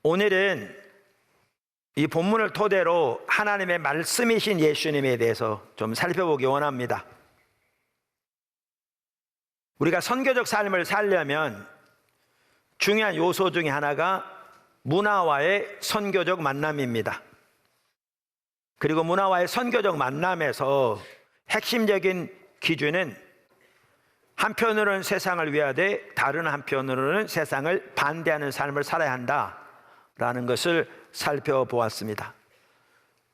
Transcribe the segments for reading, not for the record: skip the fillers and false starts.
오늘은 이 본문을 토대로 하나님의 말씀이신 예수님에 대해서 좀 살펴보기 원합니다. 우리가 선교적 삶을 살려면 중요한 요소 중에 하나가 문화와의 선교적 만남입니다. 그리고 문화와의 선교적 만남에서 핵심적인 기준은 한편으로는 세상을 위하되 다른 한편으로는 세상을 반대하는 삶을 살아야 한다라는 것을 살펴보았습니다.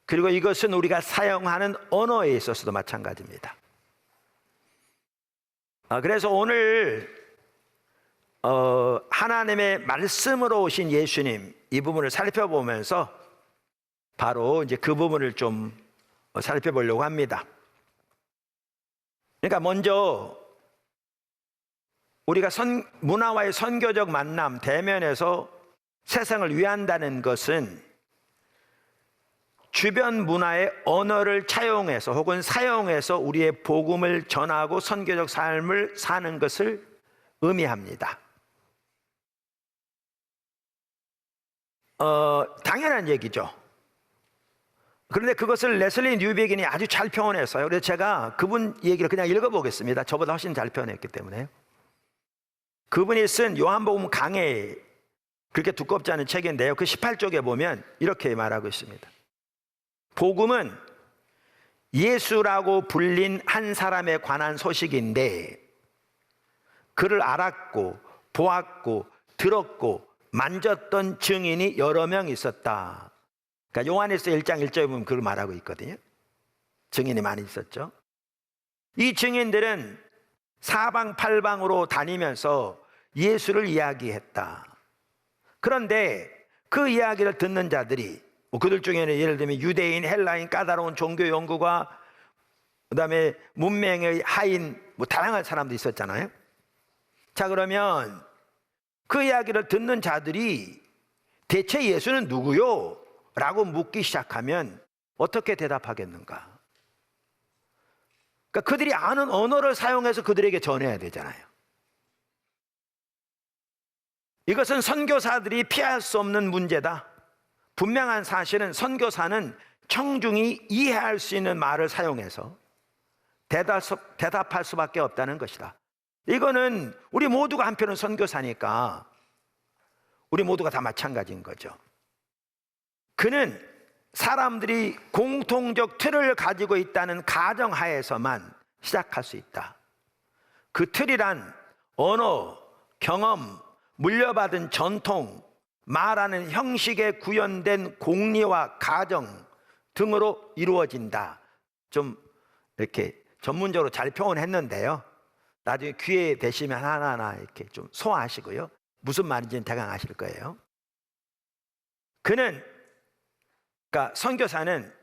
그리고 이것은 우리가 사용하는 언어에 있어서도 마찬가지입니다. 그래서 오늘 하나님의 말씀으로 오신 예수님, 이 부분을 살펴보면서 바로 이제 그 부분을 좀 살펴보려고 합니다. 그러니까 먼저 우리가 문화와의 선교적 만남, 대면에서 세상을 위한다는 것은 주변 문화의 언어를 차용해서 혹은 사용해서 우리의 복음을 전하고 선교적 삶을 사는 것을 의미합니다. 당연한 얘기죠. 그런데 그것을 레슬리 뉴비긴이 아주 잘 표현했어요. 그래서 제가 그분 얘기를 그냥 읽어보겠습니다. 저보다 훨씬 잘 표현했기 때문에. 그분이 쓴 요한복음 강해, 그렇게 두껍지 않은 책인데요, 그 18쪽에 보면 이렇게 말하고 있습니다. 복음은 예수라고 불린 한 사람에 관한 소식인데 그를 알았고 보았고 들었고 만졌던 증인이 여러 명 있었다. 그러니까 요한일서 1장 1절에 보면 그걸 말하고 있거든요. 증인이 많이 있었죠. 이 증인들은 사방팔방으로 다니면서 예수를 이야기했다. 그런데 그 이야기를 듣는 자들이 그들 중에는 예를 들면 유대인, 헬라인, 까다로운 종교 연구가, 그 다음에 문맹의 하인, 다양한 사람도 있었잖아요. 자, 그러면 그 이야기를 듣는 자들이 대체 예수는 누구요? 라고 묻기 시작하면 어떻게 대답하겠는가? 그러니까 그들이 아는 언어를 사용해서 그들에게 전해야 되잖아요. 이것은 선교사들이 피할 수 없는 문제다. 분명한 사실은 선교사는 청중이 이해할 수 있는 말을 사용해서 대답할 수밖에 없다는 것이다. 이거는 우리 모두가 한편은 선교사니까 우리 모두가 다 마찬가지인 거죠. 그는 사람들이 공통적 틀을 가지고 있다는 가정하에서만 시작할 수 있다. 그 틀이란 언어, 경험, 물려받은 전통, 말하는 형식에 구현된 공리와 가정 등으로 이루어진다. 좀 이렇게 전문적으로 잘 표현했는데요, 나중에 기회 되시면 하나하나 이렇게 좀 소화하시고요, 무슨 말인지는 대강 아실 거예요. 그러니까 선교사는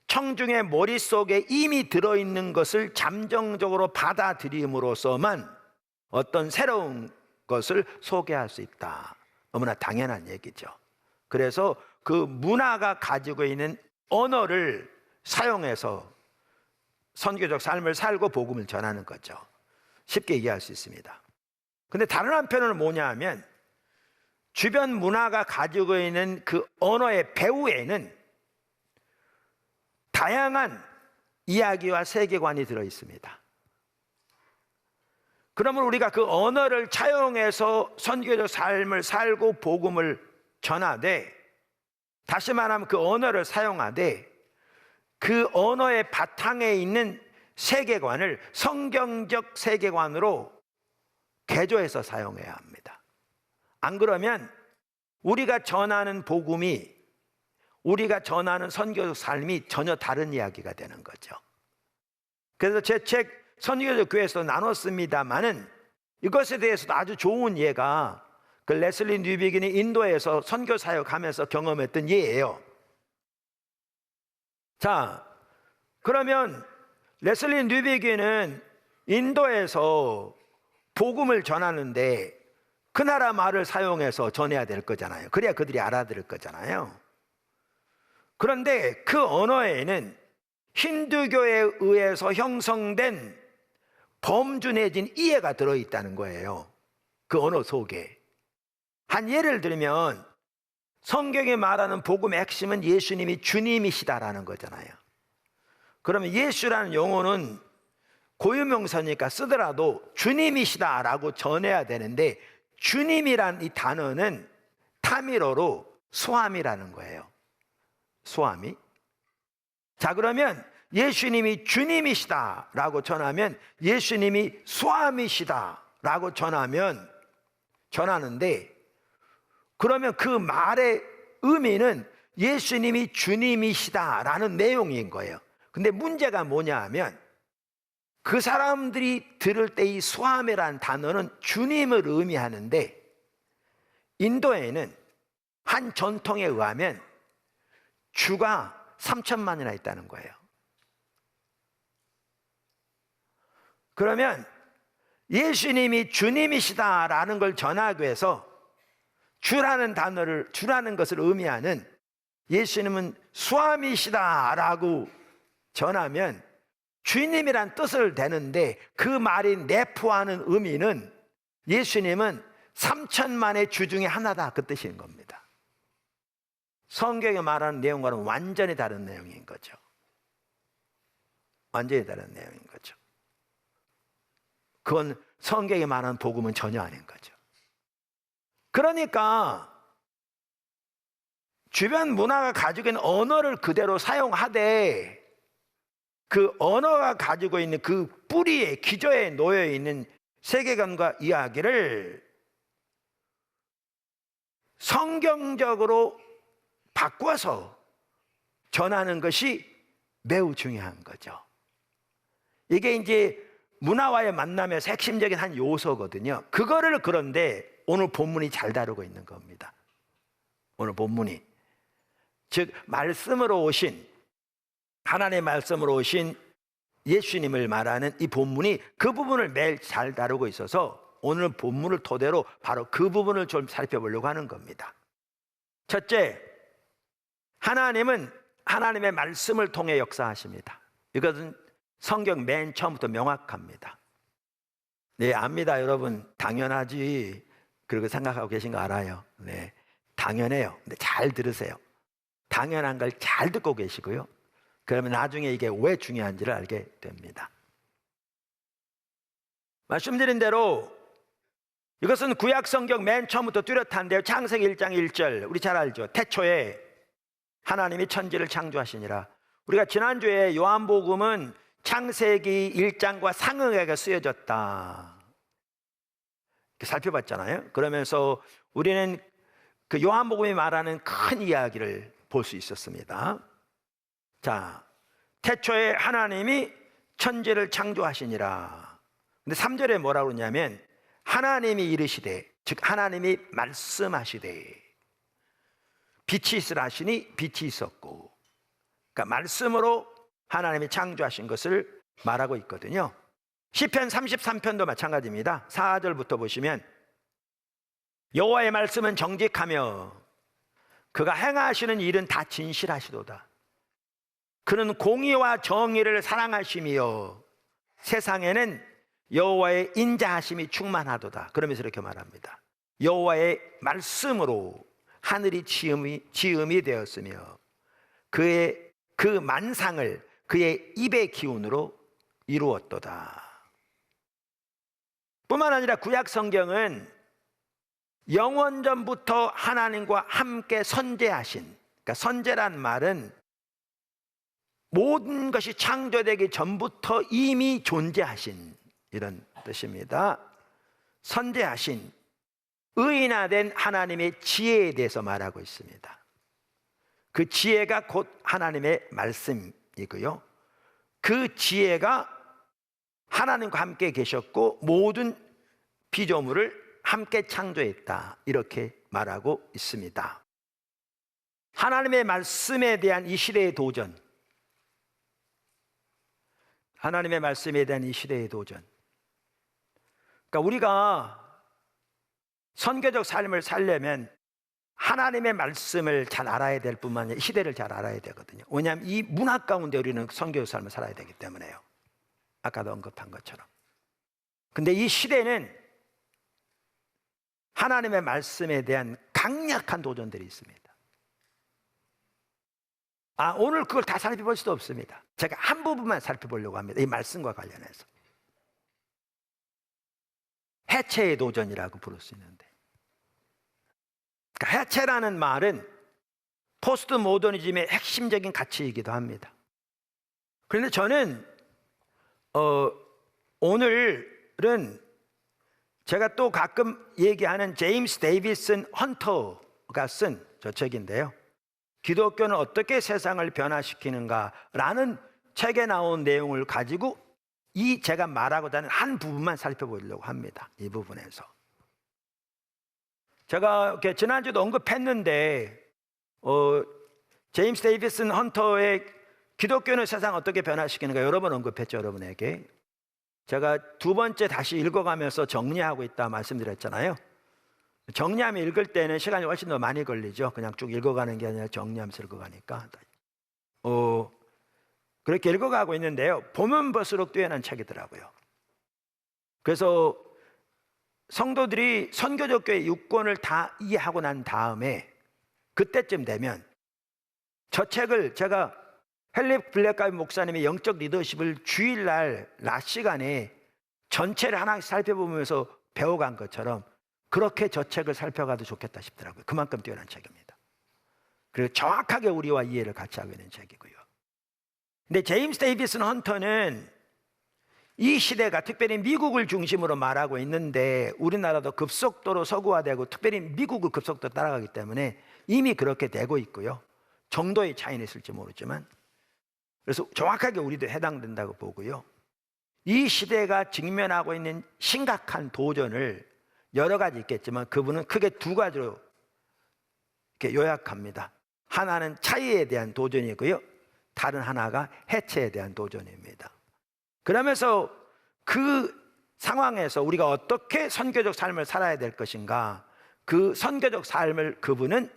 청중의 머릿속에 이미 들어있는 것을 잠정적으로 받아들임으로써만 어떤 새로운 것을 소개할 수 있다. 너무나 당연한 얘기죠. 그래서 그 문화가 가지고 있는 언어를 사용해서 선교적 삶을 살고 복음을 전하는 거죠. 쉽게 이해할 수 있습니다. 근데 다른 한편으로는 뭐냐 하면 주변 문화가 가지고 있는 그 언어의 배후에는 다양한 이야기와 세계관이 들어 있습니다. 그러면 우리가 그 언어를 차용해서 선교적 삶을 살고 복음을 전하되, 다시 말하면 그 언어를 사용하되 그 언어의 바탕에 있는 세계관을 성경적 세계관으로 개조해서 사용해야 합니다. 안 그러면 우리가 전하는 복음이, 우리가 전하는 선교적 삶이 전혀 다른 이야기가 되는 거죠. 그래서 제 책 선교적 교회에서 나눴습니다만은 이것에 대해서도 아주 좋은 예가 그 레슬리 뉴비긴이 인도에서 선교 사역하면서 경험했던 예예요. 자, 그러면 레슬리 뉴비긴은 인도에서 복음을 전하는데 그 나라 말을 사용해서 전해야 될 거잖아요. 그래야 그들이 알아들을 거잖아요. 그런데 그 언어에는 힌두교에 의해서 형성된 범준해진 이해가 들어있다는 거예요. 그 언어 속에. 한 예를 들면 성경이 말하는 복음의 핵심은 예수님이 주님이시다라는 거잖아요. 그러면 예수라는 용어는 고유명사니까 쓰더라도 주님이시다라고 전해야 되는데, 주님이란 이 단어는 타미로로 수아미라는 거예요. 수아미. 자, 그러면 예수님이 주님이시다라고 전하면, 예수님이 수아미시다라고 전하는데, 그러면 그 말의 의미는 예수님이 주님이시다라는 내용인 거예요. 근데 문제가 뭐냐 하면, 그 사람들이 들을 때 이 수아미라는 단어는 주님을 의미하는데, 인도에는 한 전통에 의하면 주가 3천만이나 있다는 거예요. 그러면 예수님이 주님이시다라는 걸 전하기 위해서 주라는 것을 의미하는 예수님은 수아미시다라고 전하면 주님이란 뜻을 대는데, 그 말이 내포하는 의미는 예수님은 3천만의 주 중에 하나다, 그 뜻인 겁니다. 성경에 말하는 내용과는 완전히 다른 내용인 거죠. 완전히 다른 내용인 거죠. 그건 성경에 말하는 복음은 전혀 아닌 거죠. 그러니까 주변 문화가 가지고 있는 언어를 그대로 사용하되, 그 언어가 가지고 있는 그 뿌리에, 기저에 놓여 있는 세계관과 이야기를 성경적으로 바꿔서 전하는 것이 매우 중요한 거죠. 이게 이제 문화와의 만남에서 핵심적인 한 요소거든요. 그거를 그런데 오늘 본문이 잘 다루고 있는 겁니다. 오늘 본문이, 즉 말씀으로 오신, 하나님의 말씀으로 오신 예수님을 말하는 이 본문이 그 부분을 매일 잘 다루고 있어서 오늘 본문을 토대로 바로 그 부분을 좀 살펴보려고 하는 겁니다. 첫째, 하나님은 하나님의 말씀을 통해 역사하십니다. 이것은 성경 맨 처음부터 명확합니다. 네, 압니다, 여러분. 당연하지. 그렇게 생각하고 계신 거 알아요. 네, 당연해요. 근데 잘 들으세요. 당연한 걸 잘 듣고 계시고요. 그러면 나중에 이게 왜 중요한지를 알게 됩니다. 말씀드린 대로 이것은 구약 성경 맨 처음부터 뚜렷한데요. 창세기 1장 1절, 우리 잘 알죠. 태초에 하나님이 천지를 창조하시니라. 우리가 지난주에 요한복음은 창세기 1장과 상응하게 쓰여졌다 이렇게 살펴봤잖아요. 그러면서 우리는 그 요한복음이 말하는 큰 이야기를 볼 수 있었습니다. 자, 태초에 하나님이 천지를 창조하시니라. 근데 3절에 뭐라고 그러냐면, 하나님이 이르시되, 즉 하나님이 말씀하시되 빛이 있으라 하시니 빛이 있었고. 그러니까 말씀으로 하나님이 창조하신 것을 말하고 있거든요. 시편 33편도 마찬가지입니다. 4절부터 보시면, 여호와의 말씀은 정직하며 그가 행하시는 일은 다 진실하시도다. 그는 공의와 정의를 사랑하시며 세상에는 여호와의 인자하심이 충만하도다. 그러면서 이렇게 말합니다. 여호와의 말씀으로 하늘이 지음이 되었으며 그의 그 만상을 그의 입의 기운으로 이루었도다. 뿐만 아니라 구약 성경은 영원전부터 하나님과 함께 선재하신, 그러니까 선재란 말은 모든 것이 창조되기 전부터 이미 존재하신, 이런 뜻입니다. 선재하신, 의인화된 하나님의 지혜에 대해서 말하고 있습니다. 그 지혜가 곧 하나님의 말씀이고요. 그 지혜가 하나님과 함께 계셨고 모든 피조물을 함께 창조했다, 이렇게 말하고 있습니다. 하나님의 말씀에 대한 이 시대의 도전, 하나님의 말씀에 대한 이 시대의 도전, 그러니까 우리가 선교적 삶을 살려면 하나님의 말씀을 잘 알아야 될 뿐만 아니라 시대를 잘 알아야 되거든요. 왜냐하면 이 문화 가운데 우리는 선교적 삶을 살아야 되기 때문에요. 아까도 언급한 것처럼. 근데 이 시대는 하나님의 말씀에 대한 강력한 도전들이 있습니다. 오늘 그걸 다 살펴볼 수도 없습니다. 제가 한 부분만 살펴보려고 합니다. 이 말씀과 관련해서. 해체의 도전이라고 부를 수 있는데, 그러니까 해체라는 말은 포스트 모더니즘의 핵심적인 가치이기도 합니다. 그런데 저는 오늘은 제가 또 가끔 얘기하는 제임스 데이비슨 헌터가 쓴 저 책인데요, 기독교는 어떻게 세상을 변화시키는가라는 책에 나온 내용을 가지고 이 제가 말하고자 하는 한 부분만 살펴보려고 합니다. 이 부분에서 제가 지난주도 언급했는데 제임스 데이비슨 헌터의 기독교는 세상 어떻게 변화시키는가 여러 번 언급했죠. 여러분에게 제가 두 번째 다시 읽어가면서 정리하고 있다 말씀드렸잖아요. 정리하면 읽을 때는 시간이 훨씬 더 많이 걸리죠. 그냥 쭉 읽어가는 게 아니라 정리하면서 읽어가니까. 그렇게 읽어가고 있는데요, 보면 볼수록 뛰어난 책이더라고요. 그래서 성도들이 선교적 교회 유권을 다 이해하고 난 다음에 그때쯤 되면 저 책을 제가 헨리 블랙가이 목사님의 영적 리더십을 주일날 낮 시간에 전체를 하나씩 살펴보면서 배워간 것처럼 그렇게 저 책을 살펴가도 좋겠다 싶더라고요. 그만큼 뛰어난 책입니다. 그리고 정확하게 우리와 이해를 같이 하고 있는 책이고요. 근데 제임스 데이비슨 헌터는 이 시대가 특별히 미국을 중심으로 말하고 있는데 우리나라도 급속도로 서구화되고 특별히 미국을 급속도로 따라가기 때문에 이미 그렇게 되고 있고요. 정도의 차이는 있을지 모르지만, 그래서 정확하게 우리도 해당된다고 보고요. 이 시대가 직면하고 있는 심각한 도전을 여러 가지 있겠지만 그분은 크게 두 가지로 이렇게 요약합니다. 하나는 차이에 대한 도전이고요, 다른 하나가 해체에 대한 도전입니다. 그러면서 그 상황에서 우리가 어떻게 선교적 삶을 살아야 될 것인가, 그 선교적 삶을 그분은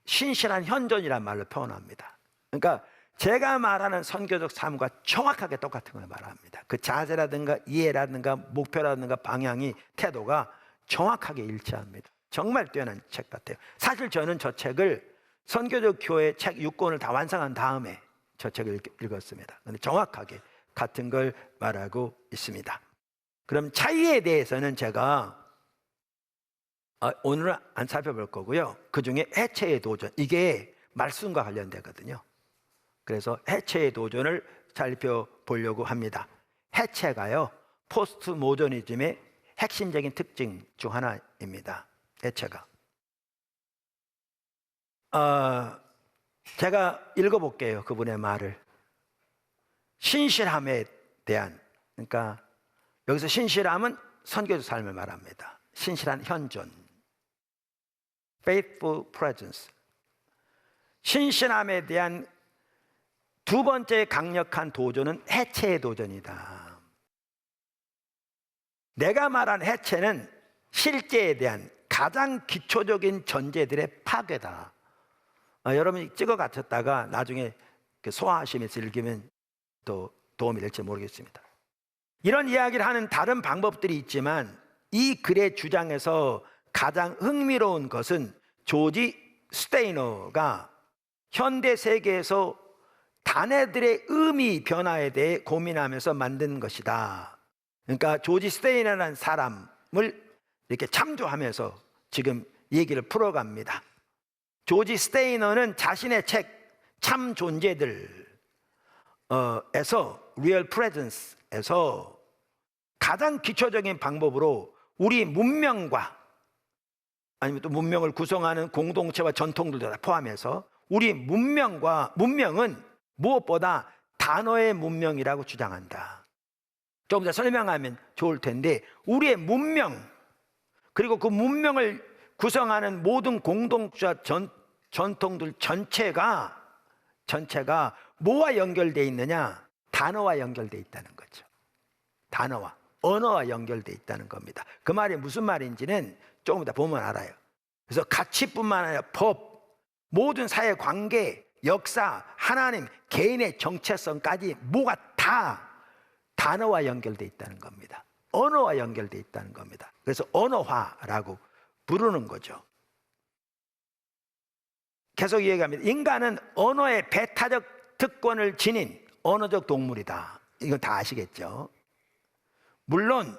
신실한 현존이란 말로 표현합니다. 그러니까 제가 말하는 선교적 삶과 정확하게 똑같은 걸 말합니다. 그 자세라든가 이해라든가 목표라든가 방향이, 태도가 정확하게 일치합니다. 정말 뛰어난 책 같아요. 사실 저는 저 책을 선교적 교회 책 6권을 다 완성한 다음에 저 책을 읽었습니다. 그런데 정확하게 같은 걸 말하고 있습니다. 그럼 차이에 대해서는 제가 오늘은 안 살펴볼 거고요. 그 중에 해체의 도전, 이게 말씀과 관련되거든요. 그래서 해체의 도전을 살펴보려고 합니다. 해체가요, 포스트 모더니즘의 핵심적인 특징 중 하나입니다. 해체가. 제가 읽어볼게요. 그분의 말을. 신실함에 대한, 그러니까 여기서 신실함은 선교적 삶을 말합니다. 신실한 현존, faithful presence. 신실함에 대한 두 번째 강력한 도전은 해체의 도전이다. 내가 말한 해체는 실제에 대한 가장 기초적인 전제들의 파괴다. 여러분이 찍어 갖췄다가 나중에 소화하시면서 읽으면 또 도움이 될지 모르겠습니다. 이런 이야기를 하는 다른 방법들이 있지만 이 글의 주장에서 가장 흥미로운 것은 조지 스테이너가 현대 세계에서 단어들의 의미 변화에 대해 고민하면서 만든 것이다. 그러니까 조지 스테이너라는 사람을 이렇게 참조하면서 지금 얘기를 풀어갑니다. 조지 스테이너는 자신의 책 참 존재들 에서 Real Presence에서 가장 기초적인 방법으로 우리 문명과 아니면 또 문명을 구성하는 공동체와 전통들도 다 포함해서 우리 문명은 무엇보다 단어의 문명이라고 주장한다. 조금 더 설명하면 좋을 텐데, 우리의 문명, 그리고 그 문명을 구성하는 모든 공동체와 전통들 전체가 뭐와 연결되어 있느냐? 단어와 연결되어 있다는 거죠. 단어와, 언어와 연결되어 있다는 겁니다. 그 말이 무슨 말인지는 조금 이따 보면 알아요. 그래서 가치뿐만 아니라 법, 모든 사회 관계, 역사, 하나님, 개인의 정체성까지 뭐가 다 단어와 연결되어 있다는 겁니다. 언어와 연결되어 있다는 겁니다. 그래서 언어화라고 부르는 거죠. 계속 얘기합니다. 인간은 언어의 배타적 특권을 지닌 언어적 동물이다. 이건 다 아시겠죠? 물론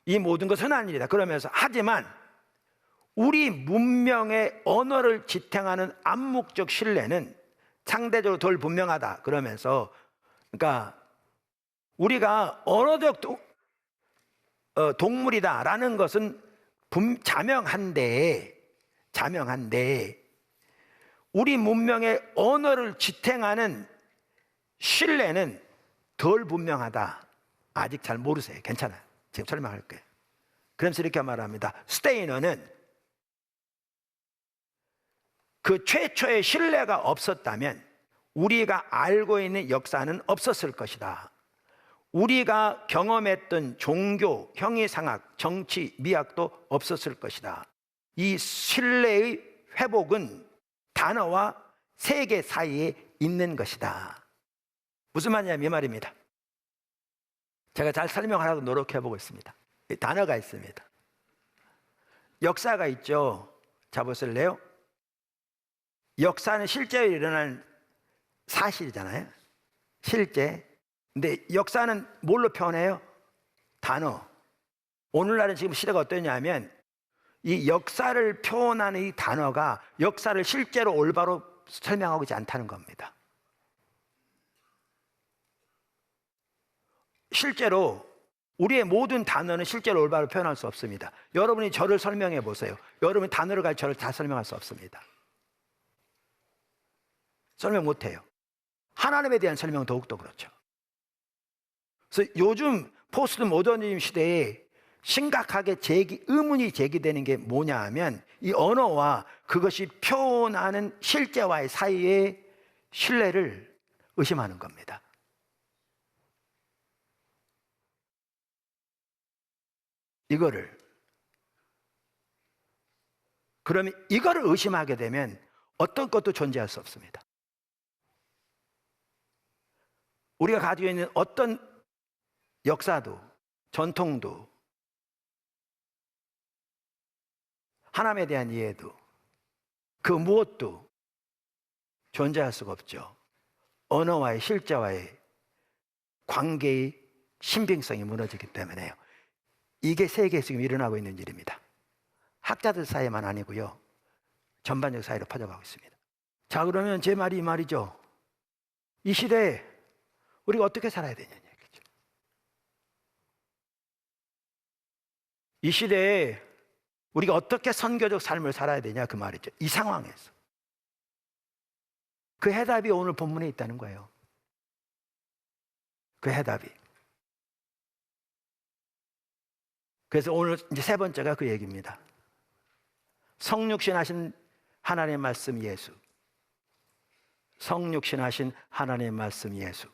이 모든 것은 흔한 일이다. 그러면서 하지만 우리 문명의 언어를 지탱하는 암묵적 신뢰는 상대적으로 덜 분명하다. 그러면서 그러니까 우리가 언어적 동물이다라는 것은 자명한데 우리 문명의 언어를 지탱하는 신뢰는 덜 분명하다. 아직 잘 모르세요. 괜찮아요. 지금 설명할 거예요. 그러면서 이렇게 말합니다. 스테이너는 그 최초의 신뢰가 없었다면 우리가 알고 있는 역사는 없었을 것이다. 우리가 경험했던 종교, 형이상학, 정치, 미학도 없었을 것이다. 이 신뢰의 회복은 단어와 세계 사이에 있는 것이다. 무슨 말이냐면 이 말입니다. 제가 잘 설명하려고 노력해보고 있습니다. 단어가 있습니다. 역사가 있죠. 잡으실래요? 역사는 실제로 일어난 사실이잖아요. 실제. 근데 역사는 뭘로 표현해요? 단어. 오늘날은 지금 시대가 어떠냐면 이 역사를 표현하는 이 단어가 역사를 실제로 올바로 설명하고 있지 않다는 겁니다. 실제로 우리의 모든 단어는 실제로 올바로 표현할 수 없습니다. 여러분이 저를 설명해 보세요. 여러분이 단어를 가지고 저를 다 설명할 수 없습니다. 설명 못해요. 하나님에 대한 설명은 더욱더 그렇죠. 그래서 요즘 포스트 모더니즘 시대에 심각하게 의문이 제기되는 게 뭐냐 하면 이 언어와 그것이 표현하는 실제와의 사이의 신뢰를 의심하는 겁니다. 그러면 이거를 의심하게 되면 어떤 것도 존재할 수 없습니다. 우리가 가지고 있는 어떤 역사도 전통도 하나님에 대한 이해도 그 무엇도 존재할 수가 없죠. 언어와의 실제와의 관계의 신빙성이 무너지기 때문에요. 이게 세계에 지금 일어나고 있는 일입니다. 학자들 사이만 아니고요. 전반적 사회로 퍼져가고 있습니다. 자, 그러면 제 말이 이 말이죠. 이 시대에 우리가 어떻게 살아야 되냐는 얘기죠. 이 시대에 우리가 어떻게 선교적 삶을 살아야 되냐 그 말이죠. 이 상황에서. 그 해답이 오늘 본문에 있다는 거예요. 그 해답이. 그래서 오늘 이제 세 번째가 그 얘기입니다. 성육신 하신 하나님의 말씀 예수. 성육신 하신 하나님의 말씀 예수.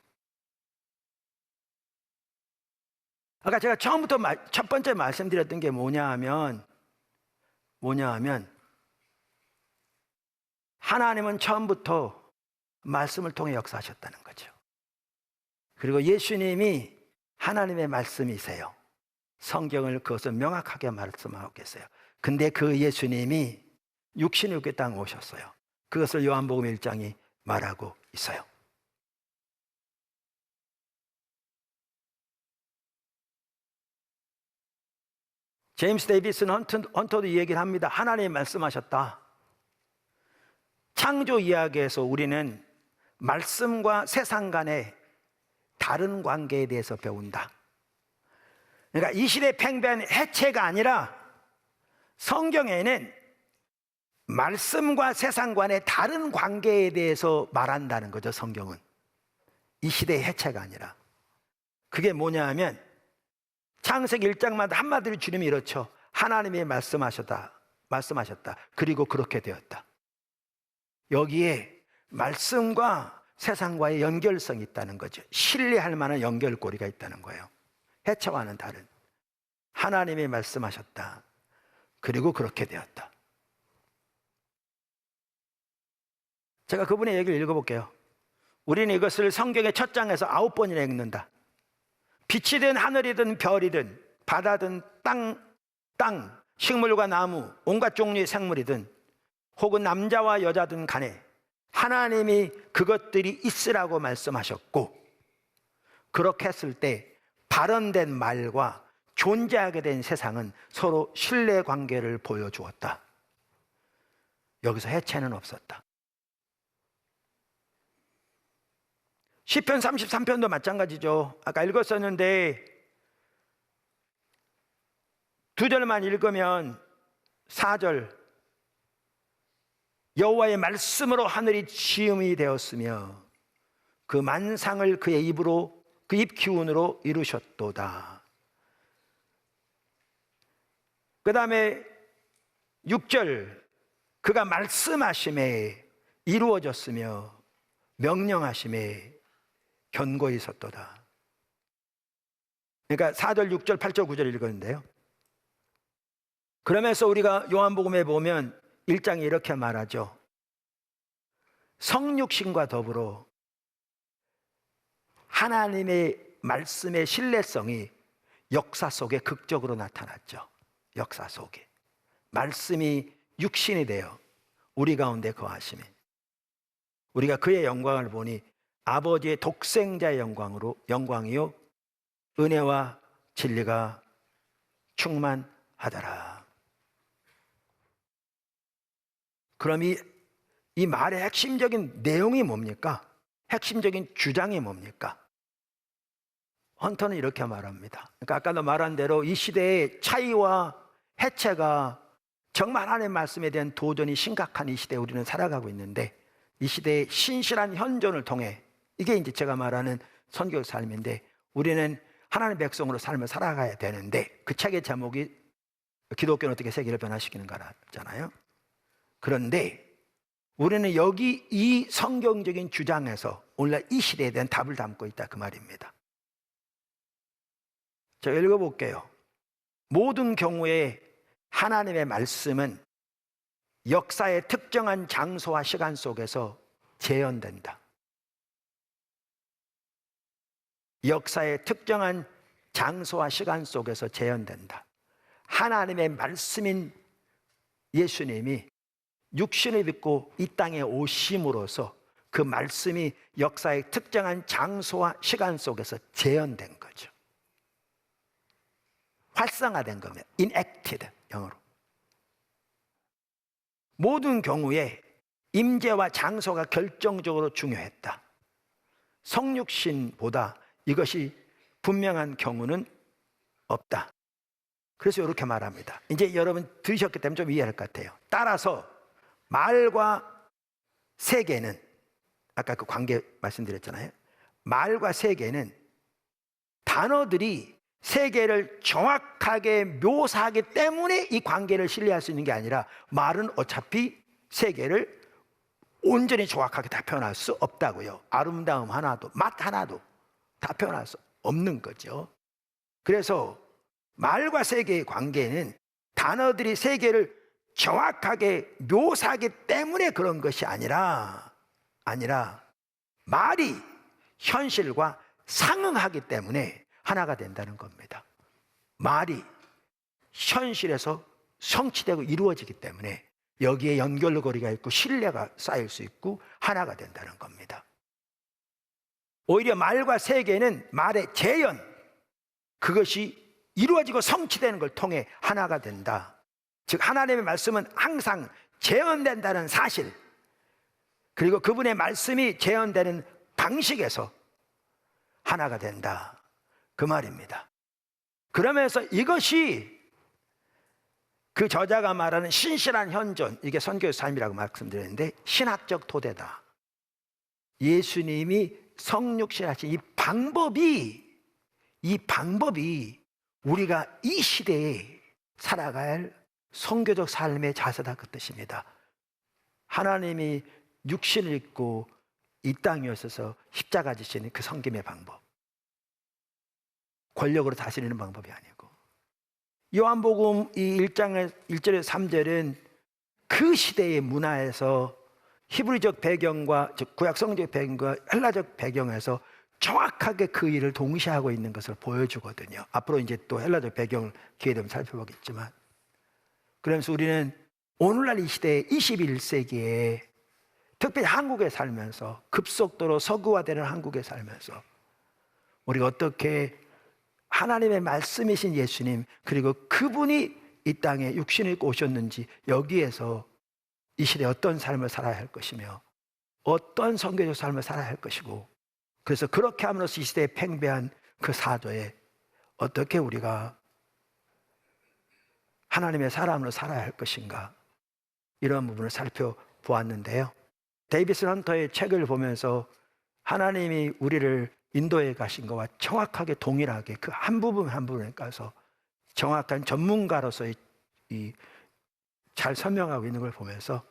아까 제가 처음부터 첫 번째 말씀드렸던 게 뭐냐 하면 하나님은 처음부터 말씀을 통해 역사하셨다는 거죠. 그리고 예수님이 하나님의 말씀이세요. 성경을 그것을 명확하게 말씀하고 계세요. 근데 그 예수님이 육신을 입고 땅에 오셨어요. 그것을 요한복음 1장이 말하고 있어요. 제임스 데이비스 헌터도 이 얘기를 합니다. 하나님이 말씀하셨다. 창조 이야기에서 우리는 말씀과 세상 간의 다른 관계에 대해서 배운다. 그러니까 이 시대 팽배한 해체가 아니라 성경에는 말씀과 세상 간의 다른 관계에 대해서 말한다는 거죠. 성경은 이 시대의 해체가 아니라. 그게 뭐냐 하면 창세기 1장마다 한마디로 주님이 이렇죠. 하나님이 말씀하셨다. 그리고 그렇게 되었다. 여기에 말씀과 세상과의 연결성이 있다는 거죠. 신뢰할 만한 연결고리가 있다는 거예요. 해체와는 다른. 하나님이 말씀하셨다. 그리고 그렇게 되었다. 제가 그분의 얘기를 읽어볼게요. 우리는 이것을 성경의 첫 장에서 9번이나 읽는다. 빛이든 하늘이든 별이든 바다든 땅, 식물과 나무, 온갖 종류의 생물이든 혹은 남자와 여자든 간에 하나님이 그것들이 있으라고 말씀하셨고, 그렇게 했을 때 발언된 말과 존재하게 된 세상은 서로 신뢰 관계를 보여주었다. 여기서 해체는 없었다. 시편 33편도 마찬가지죠. 아까 읽었었는데 2절만 읽으면 4절, 여호와의 말씀으로 하늘이 지음이 되었으며 그 만상을 그의 입으로, 그 입 기운으로 이루셨도다. 그 다음에 6절, 그가 말씀하심에 이루어졌으며 명령하심에 견고히 섰도다. 그러니까 4절, 6절, 8절, 9절 읽었는데요. 그러면서 우리가 요한복음에 보면 1장에 이렇게 말하죠. 성육신과 더불어 하나님의 말씀의 신뢰성이 역사 속에 극적으로 나타났죠. 역사 속에 말씀이 육신이 되어 우리 가운데 거하시며 우리가 그의 영광을 보니 아버지의 독생자의 영광이요 은혜와 진리가 충만하더라. 그럼 이 말의 핵심적인 내용이 뭡니까? 핵심적인 주장이 뭡니까? 헌터는 이렇게 말합니다. 그러니까 아까도 말한 대로 이 시대의 차이와 해체가 정말 하나님의 말씀에 대한 도전이 심각한 이 시대에 우리는 살아가고 있는데, 이 시대의 신실한 현존을 통해, 이게 이제 제가 말하는 선교의 삶인데, 우리는 하나님의 백성으로 삶을 살아가야 되는데, 그 책의 제목이 기독교는 어떻게 세계를 변화시키는가잖아요. 그런데 우리는 여기 이 성경적인 주장에서 오늘날 이 시대에 대한 답을 담고 있다, 그 말입니다. 제가 읽어볼게요. 모든 경우에 하나님의 말씀은 역사의 특정한 장소와 시간 속에서 재현된다. 역사의 특정한 장소와 시간 속에서 재현된다. 하나님의 말씀인 예수님이 육신을 입고 이 땅에 오심으로써 그 말씀이 역사의 특정한 장소와 시간 속에서 재현된 거죠. 활성화된 겁니다. enacted, 영어로. 모든 경우에 임재와 장소가 결정적으로 중요했다. 성육신보다 이것이 분명한 경우는 없다. 그래서 이렇게 말합니다. 이제 여러분 들으셨기 때문에 좀 이해할 것 같아요. 따라서 말과 세계는, 아까 그 관계 말씀드렸잖아요. 말과 세계는 단어들이 세계를 정확하게 묘사하기 때문에 이 관계를 신뢰할 수 있는 게 아니라, 말은 어차피 세계를 온전히 정확하게 다 표현할 수 없다고요. 아름다움 하나도, 맛 하나도 다 표현할 수 없는 거죠. 그래서 말과 세계의 관계는 단어들이 세계를 정확하게 묘사하기 때문에 그런 것이 아니라 말이 현실과 상응하기 때문에 하나가 된다는 겁니다. 말이 현실에서 성취되고 이루어지기 때문에 여기에 연결고리가 있고 신뢰가 쌓일 수 있고 하나가 된다는 겁니다. 오히려 말과 세계는 말의 재현, 그것이 이루어지고 성취되는 걸 통해 하나가 된다. 즉 하나님의 말씀은 항상 재현된다는 사실, 그리고 그분의 말씀이 재현되는 방식에서 하나가 된다, 그 말입니다. 그러면서 이것이 그 저자가 말하는 신실한 현존, 이게 선교의 삶이라고 말씀드렸는데 신학적 토대다. 예수님이 성육신하신 이 방법이 우리가 이 시대에 살아갈 선교적 삶의 자세다, 그 뜻입니다. 하나님이 육신을 입고 이 땅에 오셔서 십자가 지시는 그 섬김의 방법, 권력으로 다스리는 방법이 아니고, 요한복음 이 1장의 1절에서 3절은 그 시대의 문화에서 히브리적 배경과, 즉 구약 성경 배경과 헬라적 배경에서 정확하게 그 일을 동시하고 있는 것을 보여주거든요. 앞으로 이제 또 헬라적 배경을 기회 되면 살펴보겠지만, 그러면서 우리는 오늘날 이 시대에 21세기에 특별히 한국에 살면서 급속도로 서구화되는 한국에 살면서 우리가 어떻게 하나님의 말씀이신 예수님 그리고 그분이 이 땅에 육신을 입고 오셨는지 여기에서 이 시대에 어떤 삶을 살아야 할 것이며 어떤 선교적 삶을 살아야 할 것이고 그래서 그렇게 함으로써 이 시대에 팽배한 그 사도에 어떻게 우리가 하나님의 사람으로 살아야 할 것인가 이런 부분을 살펴보았는데요. 데이비스 헌터의 책을 보면서 하나님이 우리를 인도에 가신 것과 정확하게 동일하게 그 한 부분 한 부분에 가서 정확한 전문가로서 잘 설명하고 있는 걸 보면서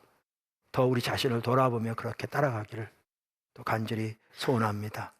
더 우리 자신을 돌아보며 그렇게 따라가기를 또 간절히 소원합니다.